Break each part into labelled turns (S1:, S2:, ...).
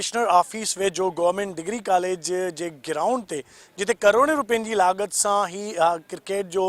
S1: Commissioner office वेझो government degree college जे ground ते जिते करोड़ों रुपयनि जी लागत सां ही क्रिकेट जो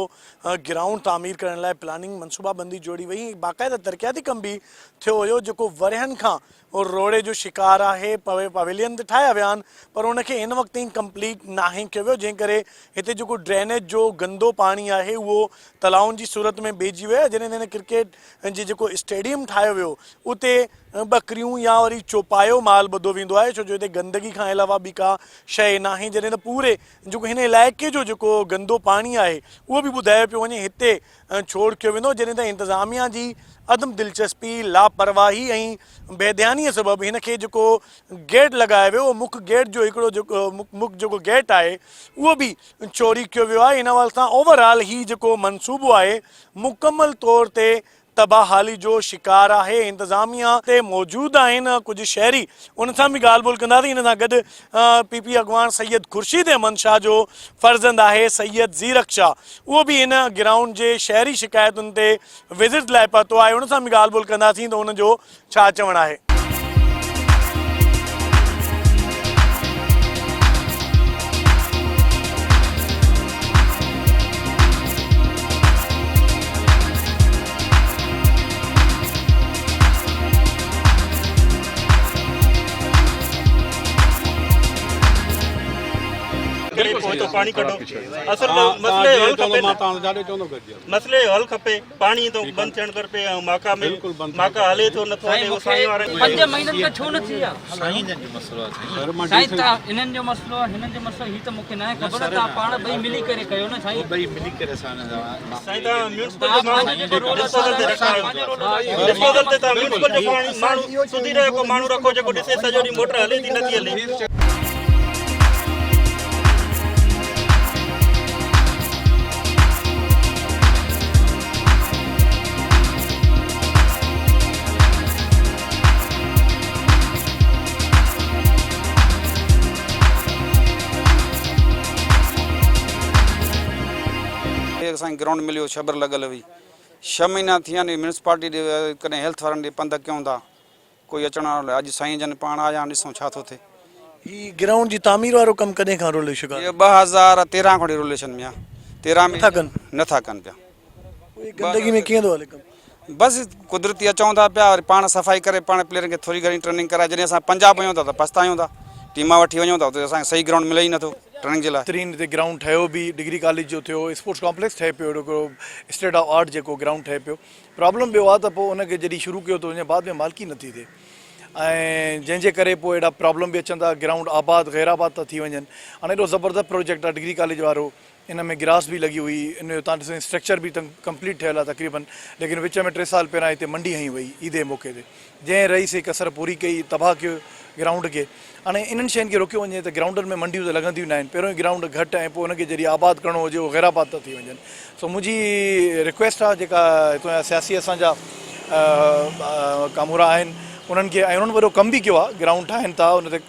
S1: ग्राउंड तामीर करण लाइ प्लानिंग मनसूबाबंदी जोड़ी वई। बाक़ाइदा तरक़ियाती कम भी थियो हुयो जेको वरहनि खां रोड़े जो शिकार है। पवेलियन ते ठाहिया विया आहिनि पर उनखे इन वक़्त ताईं कंप्लीट नाहे कयो वियो, जंहिं करे हिते जेको ड्रेनेज जो गंदो पाणी आहे उहो तलाउनि जी सूरत में बेहिजी वियो आहे। जॾहिं क्रिकेट जे जेको स्टेडियम ठाहियो वियो उते बकरियूं या वरी चौपायो माल ॿधो वेंदो आहे, छो जो हिते गंदगी खां अलावा ॿी का शइ नाहे। जॾहिं त पूरे जेको हिन इलाइक़े जो जेको गंदो पाणी आहे उहो बि ॿुधायो पियो वञे हिते छोड़ कयो वेंदो, जॾहिं त इंतिज़ामिया जी अदम दिलचस्पी, लापरवाही ऐं बेध्यानीअ सबबु हिनखे जेको गेट लॻायो वियो, मुख्य गेट जो हिकिड़ो जेको मुख्य जेको गेट आहे उहो बि चोरी कयो वियो आहे। इन वाल सां ओवरऑल ही जेको मनसूबो आहे मुकमल तौर ते तबाहाली जो शिकार है। इंतज़ामिया ते मौजूद आहिनि कुछ शहरी, उन सां भी ॻाल्हि ॿोल कंदासीं। इन सां गॾु पीपी अॻवान सैयद खुर्शीद अहमद शाह जो फर्ज़ंद आहे सैयद ज़ीरक शाह, उहो भी इन ग्राउंड जे शहरी शिकायतुनि ते विज़िट लाइ पहुतो आहे। उन सां भी ॻाल्हि ॿोल कंदासीं त उनजो छा चवणु आहे।
S2: तो पानी कढो असल मसले हल खपे। पानी तो बंद थियण खपे। माका में माका हले तो नथो हले। वो साईं वारे
S3: 5 महीननि खां छो न थी आहे साईं जन जो मसलो आहे। साईं ता इन्हनि जो मसलो आहे, हिननि जो मसलो ही त मूंखे न आहे ख़बर। ता पाण ॿई मिली करे कयो न साईं, ॿई मिली करे
S2: साईं ता म्युनिसिपल माण्हू जेको रोल ते रखायो डिस्पोजल ते ता म्युनिसिपल जो माण्हू सुधी रहियो को माण्हू रखो जेको ॾिसे सॼो ॾींहुं मोटर हले थी नथी हले।
S4: असांखे ग्राउंड मिलियो, छबर लॻल हुई। 6 महीना थी विया म्यूनिसिपालिटी कॾहिं हेल्थ वारनि ॾे पंध कयूं था, कोई अचण वारो। अॼु साईं जन पाण आया, ॾिसूं छा थो थिए।
S1: ही ग्राउंड जी तामीर वारो कमु कॾहिं खां रोले शिकार?
S4: 2013 खां रिलेशन में आहे। 13 में नथा कनि पिया।
S1: गंदगी में कीअं थो हले कमु?
S4: बसि कुदरती अचूं था पिया, वरी पाण सफ़ाई करे पाण प्लेयरनि खे थोरी घणी ट्रेनिंग कराए। जॾहिं असां पंजाब वञूं था त पछतायूं था, टीमा वठी वञूं था उते असांखे सही ग्राउंड मिले ई नथो ट्रेनिंग जे लाइ।
S1: बहितरीन हिते ग्राउंड ठहियो बि, डिग्री कॉलेज जो थियो, स्पोर्ट्स कॉम्प्लेक्स ठहे पियो, हिकिड़ो स्टेट ऑफ आर्ट जेको ग्राउंड ठहे पियो। प्रॉब्लम ॿियो आहे त पोइ उनखे जॾहिं शुरू कयो त उन बाद में मालिकी नथी थिए, ऐं जंहिंजे करे पोइ अहिड़ा प्रॉब्लम बि अचनि था। ग्राउंड आबाद गैर आबाद था थी वञनि। हाणे एॾो ज़बरदस्त प्रोजेक्ट आहे डिग्री कॉलेज वारो, इन में गिरास भी लगी हुई, इन जो तव्हां ॾिसो स्ट्रक्चर भी कंप्लीट थियल आहे तक़रीबन। लेकिन विच में 3 साल पहिरां हिते मंडी हई वई ईदे मौक़े ते, जंहिं रईस कसर पूरी कई, तबाह कयो ग्राउंड खे। हाणे इन्हनि शयुनि खे रोकियो वञे त ग्राउंडनि में मंडियूं त लॻंदियूं न आहिनि। पहिरियों ई ग्राउंड घटि ऐं पोइ उनखे जॾहिं आबाद करिणो हुजे उहो गैर आबाद था थी वञनि। सो मुंहिंजी रिक्वेस्ट आहे जेका हितां जा सियासी असांजा कामूरा आहिनि उन्हनि खे, ऐं उन्हनि वॾो कमु बि कयो आहे, ग्राउंड ठाहिनि था, उन ते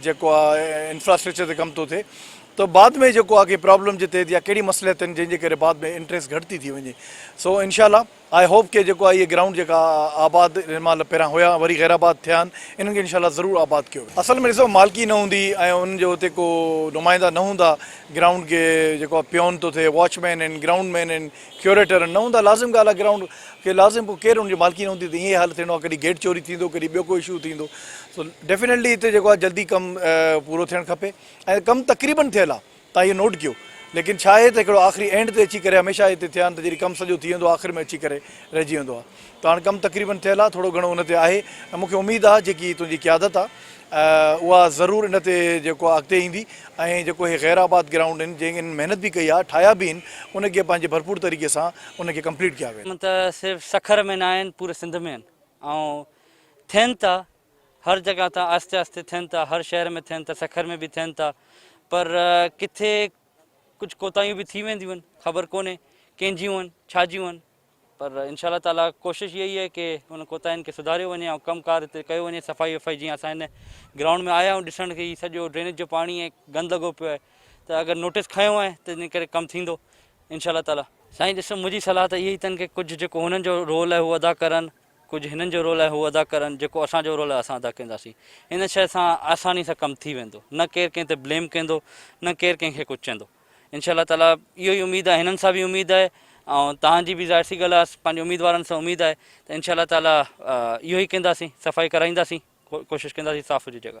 S1: जेको आहे इंफ्रास्ट्रक्चर ते कमु थो थिए। तो बाद में जो आहे कि प्रॉब्लम जिते या कहिड़ी मसइलियत आहिनि जंहिंजे करे बाद में इंट्रेस्ट घटि थी वञे। सो इंशाल्लाह आई होप कि जेको आहे इहे ग्राउंड जेका आबाद महिल पहिरां हुया वरी गैर आबाद थिया आहिनि, इन्हनि खे इंशाल्लाह ज़रूरु आबाद कयो। असल में ॾिसो मालिकी न हूंदी ऐं उनजो हुते को नुमाइंदा न हूंदा, ग्राउंड खे जेको आहे प्योन थो थिए, वॉचमैन आहिनि, ग्राउंड मैन आहिनि, क्यूरेटर न हूंदा, लाज़िम ॻाल्हि आहे ग्राउंड के लाज़िम पोइ केरु उनजी मालिकी न हूंदी त ईअं हाल थियणो आहे, कॾहिं गेट चोरी थींदो, कॾहिं ॿियो को इशू थींदो। सो डेफिनेटली हिते जेको आहे जल्दी कमु पूरो थियणु खपे ऐं कमु तक़रीबन थियल आहे, तव्हां इहो नोट कयो। लेकिन छा आहे त हिकिड़ो आख़िरी एंड ते अची करे हमेशह हिते थिया आहिनि त जॾहिं कमु सॼो थी वेंदो आहे आख़िर में अची करे रहिजी वेंदो आहे। त हाणे कमु तक़रीबन थियल आहे, थोरो घणो हुन ते आहे ऐं मूंखे उमेदु आहे जेकी तुंहिंजी क़यादत आहे उहा ज़रूरु इन ते जेको आहे अॻिते ईंदी। ऐं जेको इहे गैर आबाद ग्राउंड आहिनि जंहिं महिनत बि कई आहे, ठाहिया बि आहिनि, उनखे पंहिंजे भरपूर तरीक़े सां उनखे कंप्लीट कया विया।
S3: त सिर्फ़ु सखर में न आहिनि, पूरे सिंध में आहिनि ऐं थियनि था हर जॻह तां आस्ते आस्ते थियनि था, हर शहर में थियनि था, सखर में बि थियनि था। पर किथे कुछ कोताहियूं भी थी वेंदियूं आहिनि, ख़बर कोन्हे कंहिंजियूं आहिनि, छाजियूं आहिनि। पर इंशाल्लाह ताला कोशिशि इहा ई आहे कि उन कोताहियुनि खे सुधारियो वञे ऐं कमकार हिते कयो वञे। सफ़ाई वफ़ाई जीअं असां हिन ग्राउंड में आया आहियूं ॾिसण खे, सॼो ड्रेनेज जो पाणी ऐं गंद लॻो पियो आहे, त अगरि नोटिस खयो आहे त इन करे कमु थींदो इंशाल्लाह ताला। साईं ॾिसो मुंहिंजी सलाह त इहा ई अथनि कि कुझु जेको हुननि जो रोल आहे उहो अदा करनि, कुझु हिननि जो रोल आहे हू अदा करनि, जेको असांजो रोल आहे असां अदा कंदासीं। इन शइ सां आसानी सां कमु थी वेंदो, न केरु कंहिं ते ब्लेम कंदो, न केरु कंहिंखे कुझु चवंदो। इंशाअल्लाह ताला इहो ई उमेदु आहे, हिननि सां बि उमेदु आहे ऐं तव्हांजी बि ज़ाहिर सी ॻाल्हि आहे, पंहिंजे उमेदवारनि सां उमेदु आहे त इंशाअल्लाह ताला इहो ई कंदासीं, सफ़ाई कराईंदासीं, कोशिशि कंदासीं साफ़ हुजे जॻह।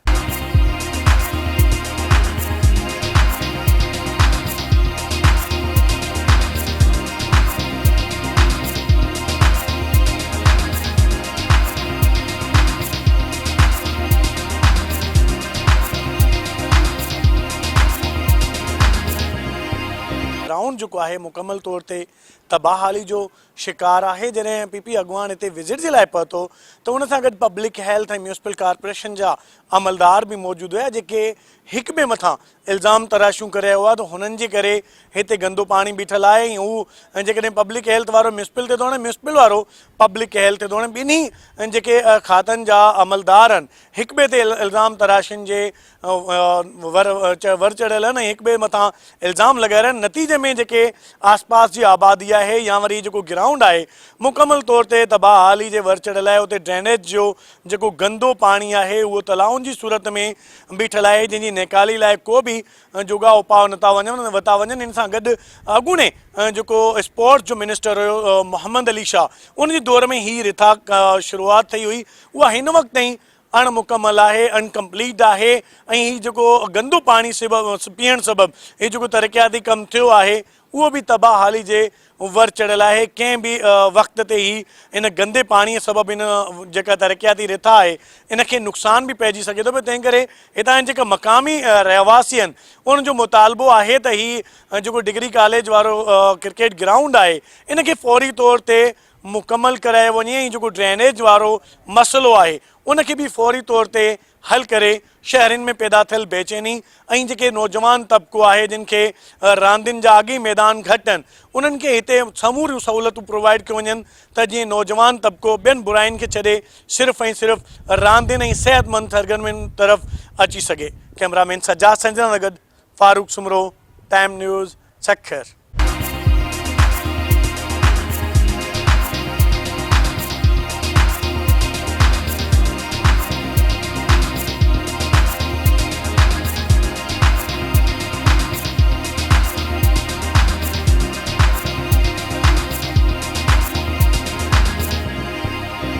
S1: ग्राउंड जेको आहे मुकमल तौर ते तबाहाली जो शिकार आहे। जॾहिं पीपी अॻवान हिते विज़िट जे लाइ पहुतो त उन सां गॾु पब्लिक हेल्थ ऐं म्यूनिसिपल कॉर्पोरेशन जा अमलदार बि मौजूदु हुया, जेके हिक ॿिए मथां इल्ज़ाम तराशियूं करे रहियो आहे त हुननि जे करे हिते गंदो पाणी बीठल आहे ऐं हू जेकॾहिं पब्लिक हेल्थ वारो म्यूनिसिपल ते दौड़े, म्यूनिसिपल वारो पब्लिक हेल्थ ते दौड़े, ॿिन्ही जेके खातनि जा अमलदार आहिनि हिक ॿिए ते इल्ज़ाम तराशियुनि जे वर चढ़ियल आहिनि ऐं हिक ॿिए मथां इल्ज़ाम लॻाए रहिया आहिनि। नतीजे में जेके आसपास जी आबादी आहे या वरी जेको ग्राउंड आहे मुकमल तौर ते तबाहाली जे वर चढ़ियल आहे। उते ड्रेनेज जो जेको गंदो पाणी आहे उहो तलाउनि जी सूरत में बीठल आहे, जंहिंजी निकाली लाइ को बि जोगा उपाउ नथा वञनि। इन सां गॾु अॻूणे जेको स्पोर्ट्स जो मिनिस्टर हुयो मोहम्मद अली शाह, उन जे दौर में ही रिथा शुरूआति थी हुई, उहा हिन वक़्तु ताईं अणमुकमल आहे, अनकम्पलीट आहे ऐं हीउ जेको गंदो पाणी पीअण सबबु हीउ जेको तरक़ियाती कमु थियो आहे उहो बि तबाहाली जे वर चढ़ियल आहे। कंहिं बि वक़्त ते ही इन गंदे पाणीअ सबबु इन जेका तरक़ियाती रिथा आहे इनखे नुक़सान बि पइजी सघे थो पियो। तंहिं करे हितां जा जेका मक़ामी रहवासी आहिनि उनजो मुतालबो आहे त ही जेको डिग्री कॉलेज वारो क्रिकेट ग्राउंड आहे इनखे फौरी तौर ते मुकमल करायो वञे ऐं जेको ड्रेनेज वारो मसइलो आहे उनखे बि फौरी तौर ते हल करे शहरनि में पैदा थियल बेचैनी ऐं जेके नौजवान तबिको आहे जिन खे रांदियुनि जा अॻी मैदान घटि आहिनि उन्हनि खे हिते समूरियूं सहूलियतूं प्रोवाइड कयूं वञनि त जीअं नौजवान तबिको ॿियनि बुराइनि खे छॾे सिर्फ़ु ऐं सिर्फ़ु रांदियुनि ऐं सिहतमंद सरगर्मियुनि तरफ़ अची सघे। कैमरामैन सजाद संजना सां गॾु फारूक सुमरो, टाइम न्यूज़, सखर।